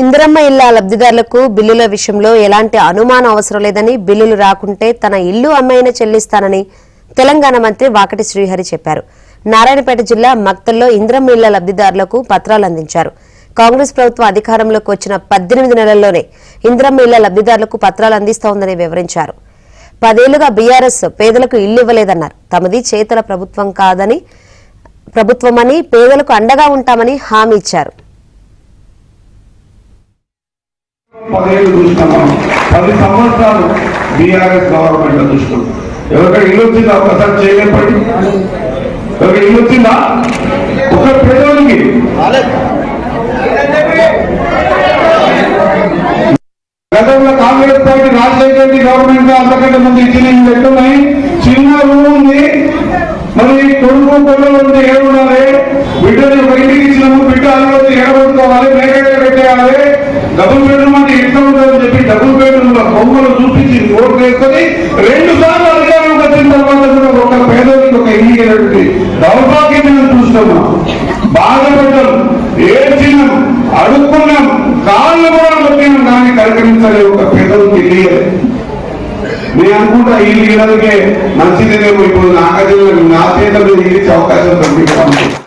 ఇందిరమ్మ ఇళ్ల లబ్ధిదారులకు బిల్లుల విషయంలో ఎలాంటి అనుమానం అవసరం లేదని, బిల్లులు రాకుంటే తన ఇల్లు అమ్మైనా చెల్లిస్తానని తెలంగాణ మంత్రి వాకటి శ్రీహరి చెప్పారు. నారాయణపేట జిల్లా మక్తల్లో ఇందిరమ్మ ఇళ్ల లబ్ధిదారులకు పత్రాలు అందించారు. కాంగ్రెస్ ప్రభుత్వం అధికారంలోకి వచ్చిన 18 నెలల్లోనే ఇందిరమ్మ ఇళ్ల లబ్ధిదారులకు పత్రాలు అందిస్తోందని వివరించారు. 10 ఏళ్లుగా బీఆర్ఎస్ పేదలకు ఇల్లు ఇవ్వలేదన్నారు. తమది చేతల ప్రభుత్వమని పేదలకు అండగా ఉంటామని హామీ ఇచ్చారు. 10 సంవత్సరాలు బీఆర్ఎస్ గవర్నమెంట్ చూస్తున్నాం. ఎవరికైనా ఇల్లు వచ్చిందా? ఒకసారి చేయలేపండి. ఎవరికి ఇల్లు వచ్చిందా? ఒక పేదోనికి గతంలో కాంగ్రెస్ పార్టీ రాజశేఖర రెడ్డి గవర్నమెంట్ అంతకంటే ముందు ఇచ్చిన ఇల్లు ఎట్టున్నాయి. చిన్న రూమ్ ఉంది, మరి కొడుకు కొడుకు ఉంటే ఏడుండాలి, బిడ్డని ఒక ఇంటికి ఇచ్చినాము, బిడ్డ అలవచ్చి ఏడగొట్టుకోవాలి, మేకగా పెట్టేయాలి. డబుల్ బెడ్రూమ్ అంటే ఎట్లా ఉంటుందని చెప్పి డబుల్ బెడ్రూమ్ లో బొమ్మలు చూపించి ఓట్లు వేసుకొని 2 సార్లు అధికారంలోకి వచ్చిన తర్వాత కూడా ఒక పేదోనికి ఒక ఇల్లు దౌర్భాగ్యం మేము చూస్తున్నాం. బాధపడ్డాం, ఏడ్చినాం, అడుక్కున్నాం, కాళ్ళు కూడా మొక్కినాం, కానీ కలకరించలే ఒక పేదోనికి ఇల్లు. నేను అనుకుంటా ఈ ఇళ్ళకే మంచిదేమో. ఇప్పుడు నా చేత ఇచ్చే అవకాశం దొరికి